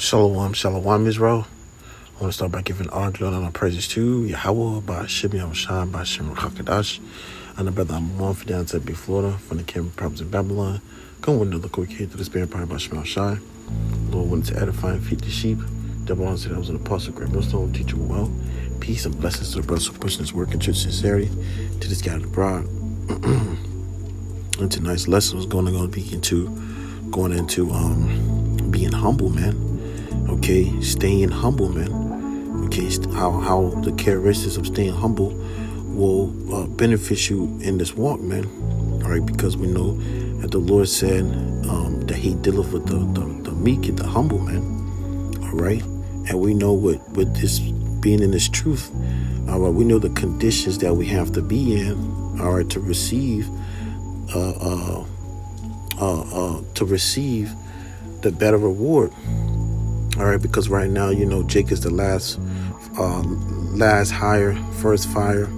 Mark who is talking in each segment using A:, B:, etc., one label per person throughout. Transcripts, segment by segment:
A: Shalom, shalom, Israel. I want to start by giving honor, glory, and praises to YAHAWAH, BAHASHAM, YAHAWASHI, BAHASHAM, QADASH, and the brother I'm on for down to Bay, Florida, from the Kingdom Prophets in Babylon. Come with another quick here to the Spirit Power by YAHAWASHI. Lord wanted to edify and feed the sheep. Double honor to that was an apostle, great millstone, teachable well. Peace and blessings to the brothers who pushing this work in true sincerity, to this gathered abroad. And tonight's lesson was going to be going into being humble, man. Okay, staying humble, man. Okay, how the characteristics of staying humble will benefit you in this walk, man. All right, because we know that the Lord said that He dealeth with the meek and the humble, man. All right, and we know with this being in this truth, all right, we know the conditions that we have to be in, all right, to receive the better reward. All right, because right now, you know, Jake is the last hire, first fire.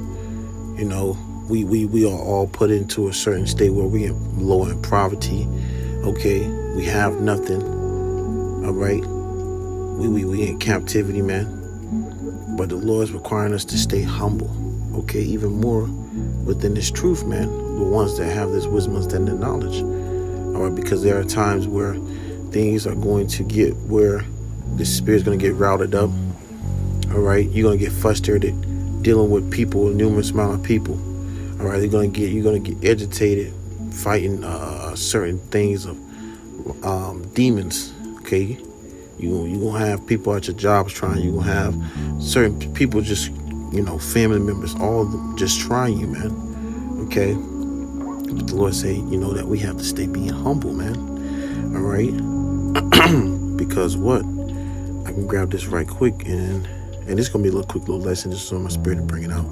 A: You know, we are all put into a certain state where we are low in poverty. Okay, we have nothing. All right, we in captivity, man. But the Lord is requiring us to stay humble. Okay, even more within this truth, man. The ones that have this wisdom and the knowledge. All right, because there are times where things are going to get where the spirit's going to get routed up. All right, you're going to get frustrated dealing with people, a numerous amount of people. All right, you're going to get agitated fighting certain things of demons. Okay, you're going to have people at your jobs trying. You're going to have certain people, just, you know, family members, all of them just trying you, man. Okay, but the Lord say, you know, that we have to stay being humble, man. All right, because what? I can grab this right quick, and it's gonna be a quick little lesson just on my spirit to bring it out.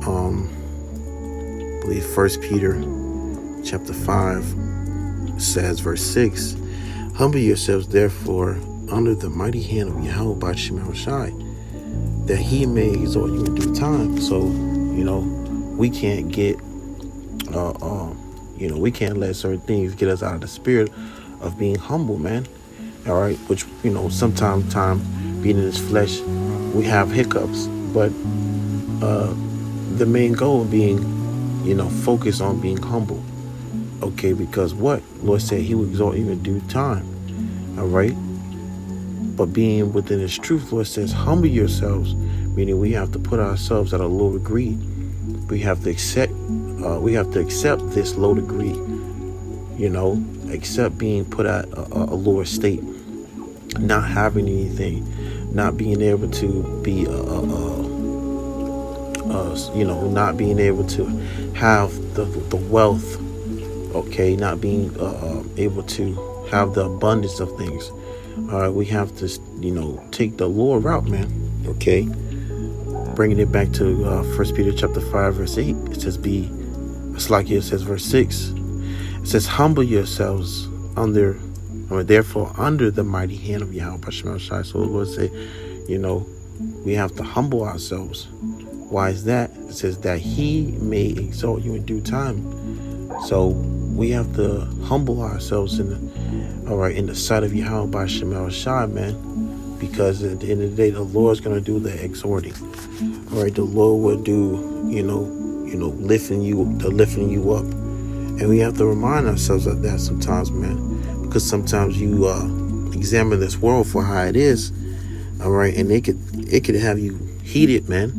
A: I believe 1 Peter chapter 5 says, verse 6, humble yourselves therefore under the mighty hand of Yahawah BAHASHAM, that He may exalt you in due time. So, you know, we can't get you know, we can't let certain things get us out of the spirit of being humble, man. All right, which, you know, sometimes being in this flesh, we have hiccups, but the main goal being, you know, focus on being humble. Okay, because what Lord said He will exalt you in due time. All right, but being within His truth, Lord says, humble yourselves, meaning we have to put ourselves at a low degree. We have to accept this low degree. You know, accept being put at a lower state, not having anything, not being able to be, you know, not being able to have the wealth, okay, not being able to have the abundance of things. All right, we have to, you know, take the lower route, man. Okay, bringing it back to 1 Peter chapter 5 verse 8, it says, it says verse 6. It says, humble yourselves therefore under the mighty hand of Yahawah BAHASHAM. So the Lord say, you know, we have to humble ourselves. Why is that? It says that He may exalt you in due time. So we have to humble ourselves in the sight of Yahawah BAHASHAM, man, because at the end of the day, the Lord's going to do the exhorting. All right, the Lord will do, you know, lifting you up. And we have to remind ourselves of that sometimes, man, because sometimes you examine this world for how it is, all right, and it could have you heated, man,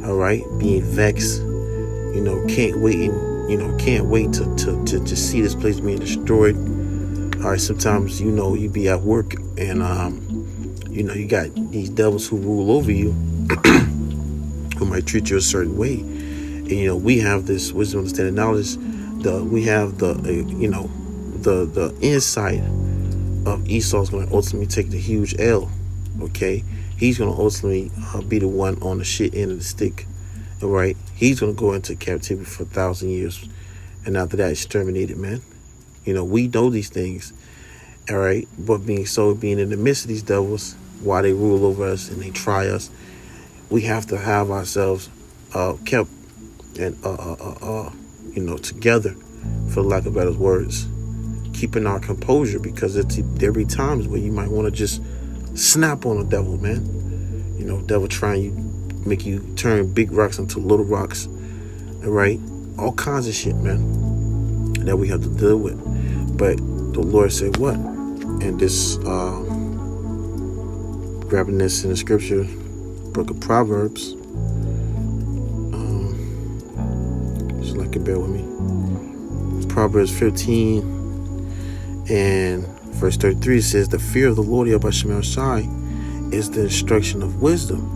A: all right, being vexed, you know, can't wait to just see this place being destroyed. All right, sometimes, you know, you be at work and you know, you got these devils who rule over you who might treat you a certain way, and you know, we have this wisdom, understanding, knowledge. We have the insight of Esau's going to ultimately take the huge L. Okay, he's going to ultimately be the one on the shit end of the stick. All right, he's going to go into captivity for 1,000 years, and after that, exterminated, man. You know, we know these things. All right, but being in the midst of these devils, while they rule over us and they try us, we have to have ourselves kept and you know, together, for lack of better words, keeping our composure, because there be times where you might want to just snap on the devil, man. You know, devil trying you, make you turn big rocks into little rocks. All right, all kinds of shit, man, that we have to deal with. But the Lord said what? And this, grabbing this in the scripture, book of Proverbs. Just like it, bear with me. Proverbs 15 and verse 33 says, the fear of the Lord YAHAWASHI is the instruction of wisdom.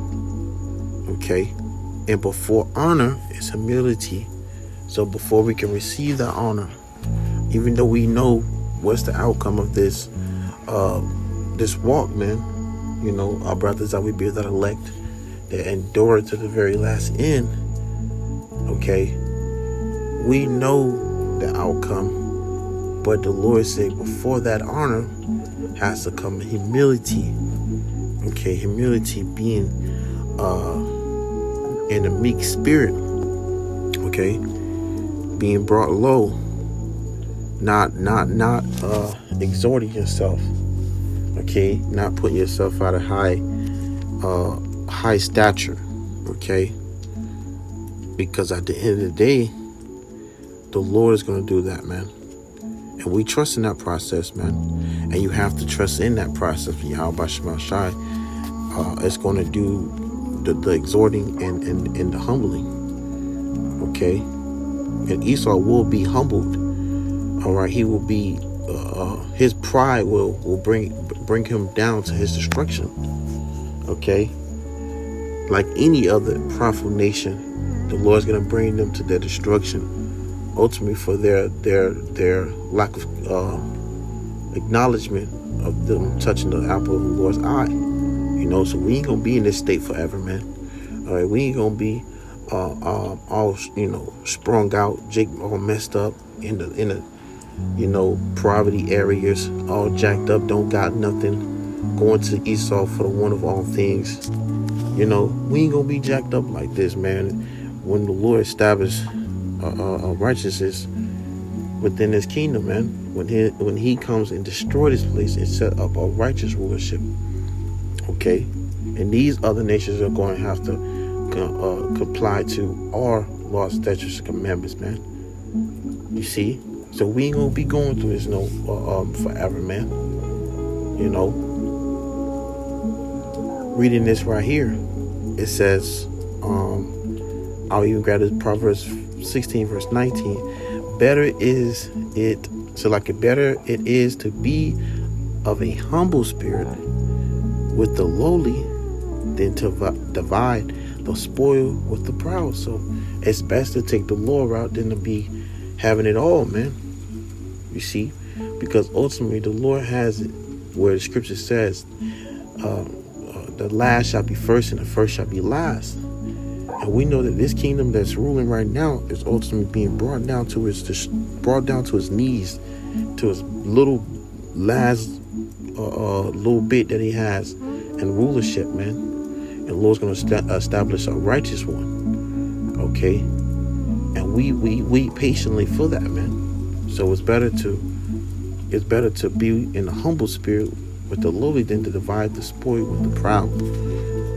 A: Okay, and before honor is humility. So before we can receive that honor, even though we know what's the outcome of this walk, man, you know, our brothers that we be that elect, that endure to the very last end. Okay, we know the outcome, but the Lord said before that honor has to come humility. Okay, humility being in a meek spirit. Okay, being brought low, not exhorting yourself. Okay, not putting yourself out of high stature. Okay, because at the end of the day, the Lord is going to do that, man. And we trust in that process, man. And you have to trust in that process. YAHAWASHI is going to do the exhorting and the humbling. Okay, and Esau will be humbled. All right, he will be. His pride will bring him down to his destruction. Okay, like any other prideful nation, the Lord's going to bring them to their destruction. Ultimately, for their lack of acknowledgement of them touching the apple of the Lord's eye. You know, so we ain't gonna be in this state forever, man. All right, we ain't gonna be all, you know, sprung out, Jake all messed up in the you know, poverty areas, all jacked up, don't got nothing, going to Esau for the one of all things. You know, we ain't gonna be jacked up like this, man. When the Lord established righteousness within his kingdom, man, when he comes and destroy this place and set up a righteous rulership. Okay, and these other nations are going to have to comply to our laws, statutes, and commandments, man. You see, so we ain't gonna be going through this forever, man. You know, reading this right here, it says, I'll even grab this Proverbs 16 verse 19. Better it is to be of a humble spirit with the lowly than to divide the spoil with the proud. So it's best to take the lower route than to be having it all, man. You see, because ultimately the Lord has it where the scripture says, the last shall be first and the first shall be last. And we know that this kingdom that's ruling right now is ultimately being brought down to his knees, to his little last little bit that he has in rulership, man. And the Lord's going to establish a righteous one. Okay, and we wait patiently for that, man. So it's better to be in a humble spirit with the lowly than to divide the spoil with the proud.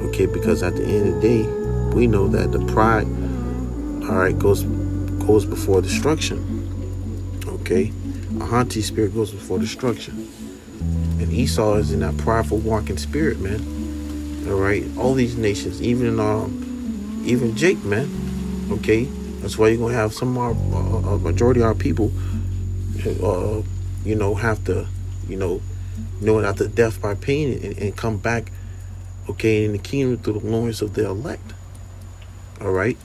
A: Okay, because at the end of the day, we know that the pride, all right, goes before destruction. Okay, a haughty spirit goes before destruction, and Esau is in that prideful walking spirit, man. All right, all these nations, even Jake, man. Okay, that's why you're gonna have some of our majority of our people, you know, have to, you know after death by pain and come back, okay, in the kingdom through the loins of the elect. All right,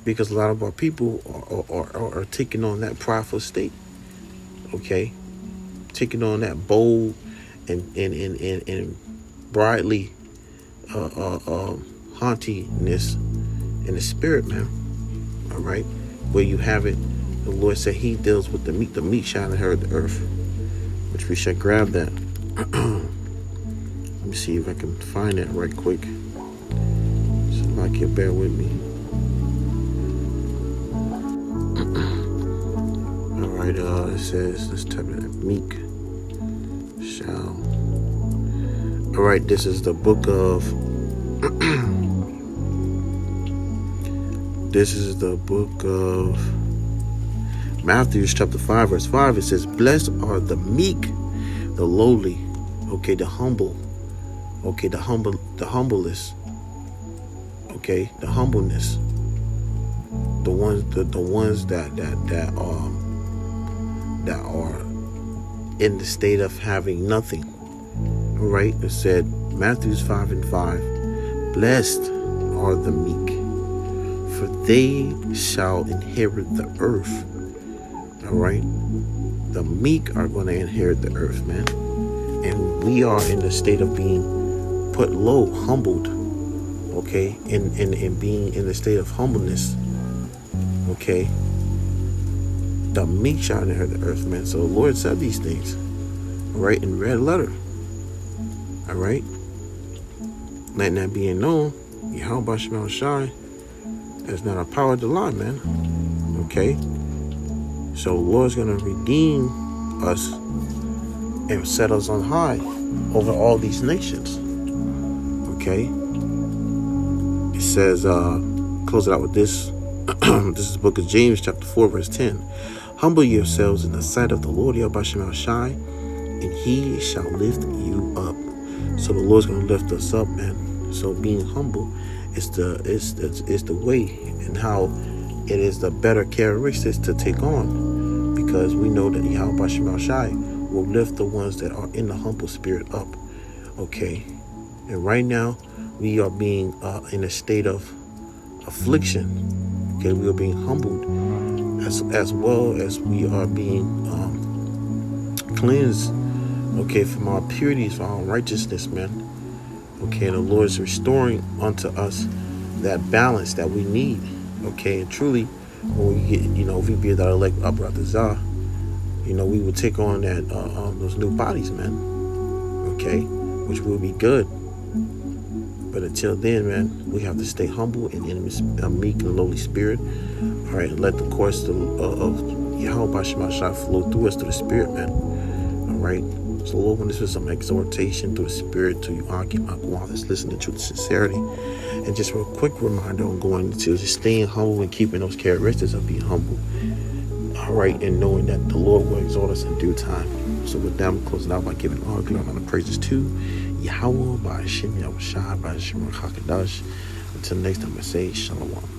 A: because a lot of our people are taking on that prideful state. Okay, taking on that bold and brightly haughtiness in the spirit, man. All right, where you have it, the Lord said He deals with the meek shall inherit the earth, which we shall grab that. Let me see if I can find that right quick. Like you bear with me. All right, it says, let's type it in, meek shall All right, this is the book of this is the book of Matthew chapter 5 verse 5. It says, blessed are the meek, the lowly, okay, the humble, okay, the humblest, okay, the humbleness, the ones that are in the state of having nothing. All right, it said Matthew 5 and 5, blessed are the meek, for they shall inherit the earth. All right, the meek are going to inherit the earth, man. And we are in the state of being put low, humbled, okay, in being in the state of humbleness, okay. The meek shall inherit the earth, man. So the Lord said these things, all right, in red letter, all right. Letting that being known, YAHAWASHI is not a power to lie, man, okay. So the Lord's going to redeem us and set us on high over all these nations. Okay. It says, close it out with this. This is the book of James chapter 4 verse 10. Humble yourselves in the sight of the Lord YAHAWASHI, and he shall lift you up. So the Lord's going to lift us up, man. So being humble is the way and how it is the better characteristics to take on, because we know that YAHAWASHI will lift the ones that are in the humble spirit up. Okay. And right now we are being in a state of affliction. Okay, we are being humbled as well as we are being cleansed, okay, from our purities, from our righteousness, man. Okay, and the Lord is restoring unto us that balance that we need. Okay, and truly, when we get, if we be that elect Abrazah, we will take on that those new bodies, man. Okay, which will be good. But until then, man, we have to stay humble and in a meek and lowly spirit. All right, and let the course of YAHAWASHI flow through us through the spirit, man. All right. So, Lord, when this is some exhortation through the spirit to you, Akwa, that's listening to the sincerity. And just a quick reminder on going to just staying humble and keeping those characteristics of being humble. All right, and knowing that the Lord will exalt us in due time. So with that, I'm closing out by giving all glory and praises to Yahawah, BAHASHAM, YAHAWASHI, BAHASHAM, QADASH. Until next time, I say Shalom.